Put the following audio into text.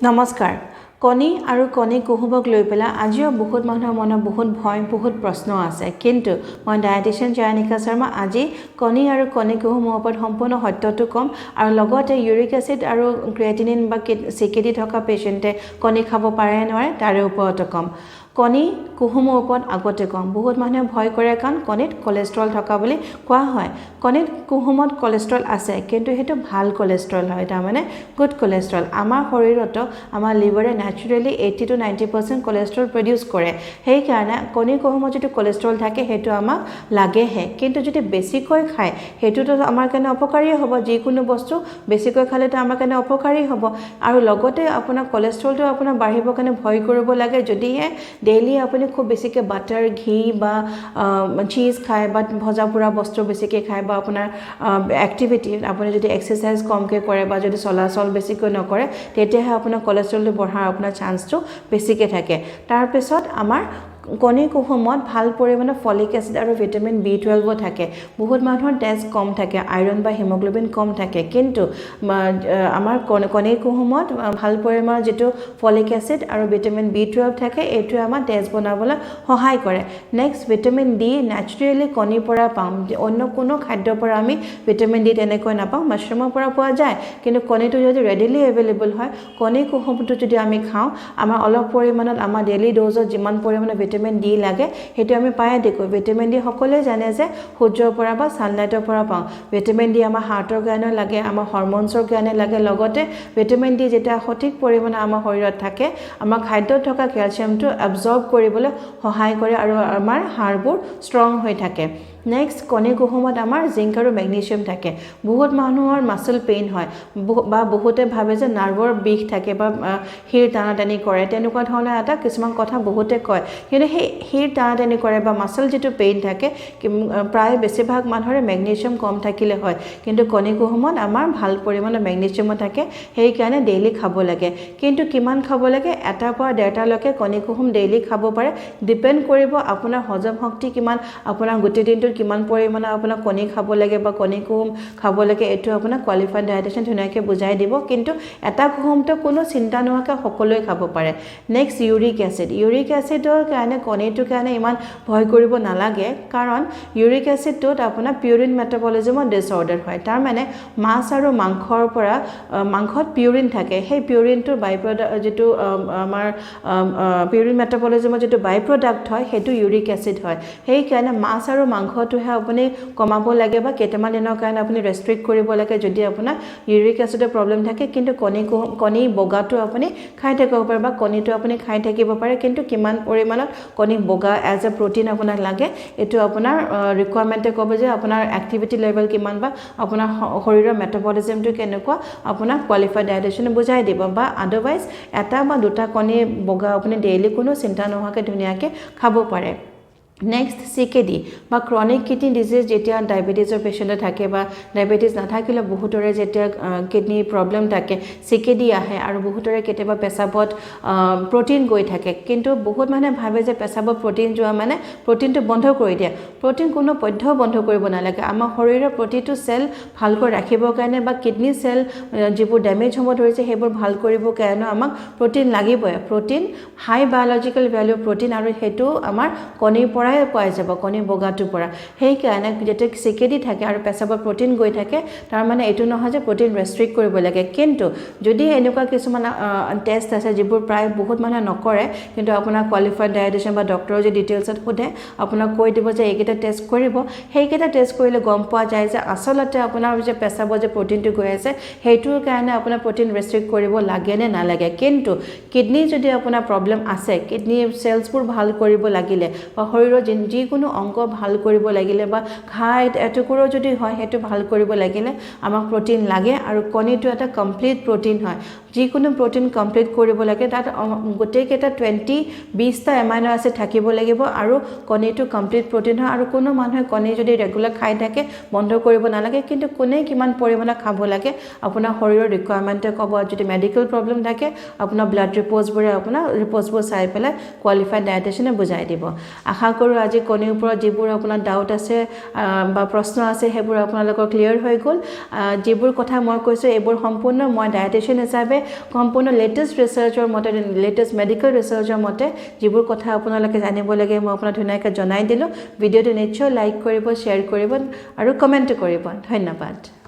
নমস্কাৰ কণী আৰু কণী কুহুমক লৈ পেলাই আজিও বহুত মানুহৰ মনত বহুত ভয় বহুত প্ৰশ্ন আছে কিন্তু মই ডায়েটিচিয়ান জায়নিকা শৰ্মা আজি কণী আৰু কণী কুহুমৰ ওপৰত সম্পূৰ্ণ সত্যটো কম আৰু লগতে ইউৰিক এসিড আৰু ক্ৰিয়েটিনিন বা চিকেডি থকা পেশেন্টে কণী খাব পাৰে নোৱাৰে তাৰ ওপৰতো কম কণী কুহুমৰ ওপৰত আগতে কম বহুত মানুহে ভয় কৰে কাৰণ কণীত কোলেষ্ট্ৰল থকা বুলি কোৱা হয় কণীত কুহুমত কোলেষ্ট্ৰল আছে কিন্তু হেতু ভাল কোলেষ্ট্ৰল হয় তাৰ মানে গুড কোলেষ্ট্ৰল আমাৰ শৰীৰত আমাৰ লিভাৰে ন্যাচুৰালি 80 to 90% কোলেষ্ট্ৰল প্ৰডিউস কৰে সেই কাৰণে কণী কুহুমত যেটো কোলেষ্ট্ৰল থাকে হেতু আমাক লাগেহে কিন্তু যদি বেছিকৈ খায় হেতুটো আমাৰ কাৰণে অপকাৰী হ'ব যি কোনো বস্তু বেছিকৈ খালে তো আমাৰ কাৰণে অপকাৰী হ'ব আৰু লগতে আপোনাৰ কোলেষ্ট্ৰলটো আপোনাৰ বাঢ়িবৰ কাৰণে ভয় কৰিব লাগে যদিহে ডেইলি আপুনি খুব বেছিকৈ বাটাৰ ঘি বা চীজ খায় বা ভজা পুৰা বস্তু বেছিকৈ খায় বা আপোনাৰ এক্টিভিটি আপুনি যদি এক্সাৰসাইজ কমকৈ কৰে বা যদি চলাচল বেছিকৈ নকৰে তেতিয়াহে আপোনাৰ কোলেষ্ট্ৰলটো বঢ়াৰ আপোনাৰ চান্সটো বেছিকৈ থাকে তাৰ পিছত আমাৰ কণী কুহুমত ভাল পৰিমাণৰ ফলিক এসিড আৰু ভিটামিন B12 থাকে বহুত মানুহৰ তেজ কম থাকে আইৰণ বা হিমোগ্লোবিন কম থাকে কিন্তু আমাৰ কণী কুহুমত ভাল পৰিমাণৰ যেটো ফলিক এসিড আৰু ভিটামিন B12 থাকে এটো আমাৰ তেজ বনাবলৈ সহায় কৰে নেক্সট ভিটামিন D ন্যাচুৰালি কণীৰ পৰা পাম অন্য কোনো খাদ্যৰ পৰা আমি ভিটামিন D তেনেকৈ নাপাওঁ মাশৰুমৰ পৰা পোৱা যায় কিন্তু কণীটো যদি ৰেডিলি এভেইলেবল হয় কণী কুহুমটো যদি আমি খাওঁ আমাৰ অলপ পৰিমাণত আমাৰ ডেইলি ড'জত যিমান পৰিমাণৰ ভিটামিন D লাগে হেতু আমি পায়ে দেখো ভিটামিন D সকলোৱে জানে যে সূৰ্যৰ পৰা বা সানলাইটৰ পৰা পাওঁ ভিটামিন D আমাৰ হাৰ্টৰ কাৰণে লাগে আমাৰ হৰমোনছৰ কাৰণে লাগে লগতে ভিটামিন D যেটা সঠিক পৰিমাণৰ আমাৰ শৰীৰত থাকে আমাৰ খাদ্যত থকা ক্যালসিয়ামটো এবজৰ্ব কৰিবলৈ সহায় কৰে আৰু আমাৰ হাড়বোৰ ষ্ট্ৰং হৈ থাকে নেক্সট কণী কুহুমত আমাৰ জিংক আৰু মেগনেছিয়াম থাকে বহুত মানুহৰ মাসল পেইন হয় বা বহুতে ভাবে যে নাৰ্ভৰ বিষ থাকে বা হিৰ টানাটানি কৰে তেনেকুৱা ধৰণৰ এটা কিছুমান কথা বহুতে কয় কিন্তু সেই হিৰ টানাটানি কৰে বা মাসল যেটো পেইন থাকে প্ৰায় বেছিভাগ মানুহৰ মেগনেছিয়াম কম থাকিলে হয় কিন্তু কণী কুহুমত আমাৰ ভাল পৰিমাণৰ মেগনেছিয়াম থাকে সেই কাৰণে ডেইলি খাব লাগে কিন্তু কিমান খাব লাগে এটাৰ পৰা ডেৰটা লৈকে কণী কুহুম ডেইলি খাব পাৰে ডিপেন্ড কৰিব আপোনাৰ হজম শক্তি কিমান আপোনাৰ গোটেই দিনটোত কিমান পৰিমাণৰ আপোনাৰ কণী খাব লাগে বা কণী কুহুম খাব লাগে এটো আপোনাৰ কোৱালিফাইড ডায়েটিচিয়ান ধুনীয়াকৈ বুজাই দিব কিন্তু এটা কুহুমটো কোনো চিন্তা নোহোৱাকৈ সকলোৱে খাব পাৰে নেক্সট ইউৰিক এসিডৰ কাৰণে কণীটোৰ কাৰণে ইমান ভয় কৰিব নালাগে কাৰণ ইউৰিক এসিডটোত আপোনাৰ পিউৰিন মেটাবলিজমৰ ডিসঅৰ্ডাৰ হয় তাৰ মানে মাছ আৰু মাংসৰ পৰা মাংসত পিউৰিন থাকে সেই পিউৰিনটোৰ বাই প্ৰডাক্ট যেটো আমাৰ পিউৰিন মেটাবলিজমৰ যেটো বাই প্ৰডাক্ট হয় হেতু ইউৰিক এসিড হয় সেই কাৰণে মাছ আৰু মাংসটোহে আপুনি কমাব লাগে বা কেইটামান দিনৰ কাৰণে আপুনি ৰেষ্ট্ৰিক্ট কৰিব লাগে যদি আপোনাৰ ইউৰিক এসিডৰ প্ৰবলেম থাকে কিন্তু কণী বগাটো আপুনি খাই থাকিব পাৰে বা কণীটো আপুনি খাই থাকিব পাৰে কিন্তু কিমান পৰিমাণত কণী বগা এজ এ প্ৰটিন আপোনাক লাগে এটো আপোনাৰ ৰিকোয়াৰমেন্টে ক'ব যে আপোনাৰ এক্টিভিটি লেভেল কিমান বা আপোনাৰ শৰীৰৰ মেটাবলিজমটো কেনেকুৱা আপোনাৰ কোৱালিফাইড ডায়েটিচিয়ানে বুজাই দিব বা আদাৰৱাইজ এটা বা দুটা কণী বগা আপুনি ডেইলি কোনো চিন্তা নোহোৱাকৈ ধুনীয়াকৈ খাব পাৰে নেক্সট চিকেডি বা ক্ৰনিক কিডনি ডিজিজ যেতিয়া ডায়াবেটিছৰ পেশেন্টে থাকে বা ডায়াবেটিছ নাথাকিলে বহুতৰে যেতিয়া কিডনি প্ৰবলেম থাকে চিকেডি আহে আৰু বহুতৰে কেতিয়াবা পেছাবত প্ৰটিন গৈ থাকে কিন্তু বহুত মানুহে ভাবে যে পেছাবত প্ৰটিন যোৱা মানে প্ৰটিনটো বন্ধ কৰি দিয়ে প্ৰটিন কোনো পধ্যেও বন্ধ কৰিব নালাগে আমাৰ শৰীৰৰ প্ৰতিটো সেল ভালকৈ ৰাখিবৰ কাৰণে বা কিডনি সেল যিবোৰ ড্যামেজ হ'ব ধৰিছে সেইবোৰ ভাল কৰিবৰ কাৰণে আমাক প্ৰটিন লাগিবই প্ৰটিন হাই বায়োলজিক্যাল ভ্যালু প্ৰটিন আৰু হেতু আমাৰ কণীৰ পৰাই পাই যাব কণী বগাটোৰ পৰা সেই কাৰণে যেতে চিকেডি থাকে আৰু পেছাবত প্ৰটিন গৈ থাকে তাৰ মানে এটো নহয় যে প্ৰটিন ৰেষ্ট্ৰিক্ট কৰিব লাগে কিন্তু যদি এনেকুৱা কিছুমান টেষ্ট আছে যিবোৰ প্ৰায় বহুত মানুহে নকৰে কিন্তু আপোনাৰ কোৱালিফাইড ডায়েটিচিয়ান বা ডক্টৰৰ যে ডিটেইলছত সোধে আপোনাক কৈ দিব যে এইকেইটা টেষ্ট কৰিব সেইকেইটা টেষ্ট কৰিলে গম পোৱা যায় যে আসলতে আপোনাৰ যে পেছাবত যে প্ৰটিনটো গৈ আছে হেতুৰ কাৰণে আপোনাৰ প্ৰটিন ৰেষ্ট্ৰিক্ট কৰিব লাগে নে নালাগে কিন্তু কিডনি যদি আপোনাৰ প্ৰবলেম আছে কিডনি সেলছবোৰ ভাল কৰিব লাগিলে বা শৰীৰৰ যিকোনো অংগ ভাল কৰিব লাগিলে বা ঘাই এটুকুৰো যদি হয় হেতু ভাল কৰিব লাগিলে আমাক প্ৰটিন লাগে আৰু কণীটো এটা কমপ্লিট প্ৰটিন হয় যিকোনো প্ৰটিন কমপ্লিট কৰিব লাগে তাত গোটেই কেইটা 20টা এমাইনো এসিড থাকিব লাগিব আৰু কণীটো কমপ্লিট প্ৰটিন হয় আৰু কোনো মানুহে কণী যদি ৰেগুলাৰ খাই থাকে বন্ধ কৰিব নালাগে কিন্তু কোনে কিমান পৰিমাণৰ খাব লাগে আপোনাৰ শৰীৰৰ ৰিকোয়াৰমেন্টে ক'ব যদি মেডিকেল প্ৰবলেম থাকে আপোনাৰ ব্লাড ৰিপোৰ্টছবোৰ চাই পেলাই কোৱালিফাইড ডায়েটিচিয়ানে বুজাই দিব আশা কৰো আজি কণীৰ ওপৰত যিবোৰ আপোনাৰ ডাউট আছে বা প্ৰশ্ন আছে সেইবোৰ আপোনালোকৰ ক্লিয়াৰ হৈ গ'ল যিবোৰ কথা মই কৈছো এইবোৰ সম্পূৰ্ণ মই ডায়েটিচিয়ান হিচাপে সম্পূৰ্ণ লেটেষ্ট ৰিচাৰ্চৰ মতে লেটেষ্ট মেডিকেল ৰিচাৰ্চৰ মতে যিবোৰ কথা আপোনালোকে জানিব লাগে মই আপোনাক ধুনীয়াকৈ জনাই দিলোঁ ভিডিঅ'টো নিশ্চয় লাইক কৰিব শ্বেয়াৰ কৰিব আৰু কমেণ্ট কৰিব ধন্যবাদ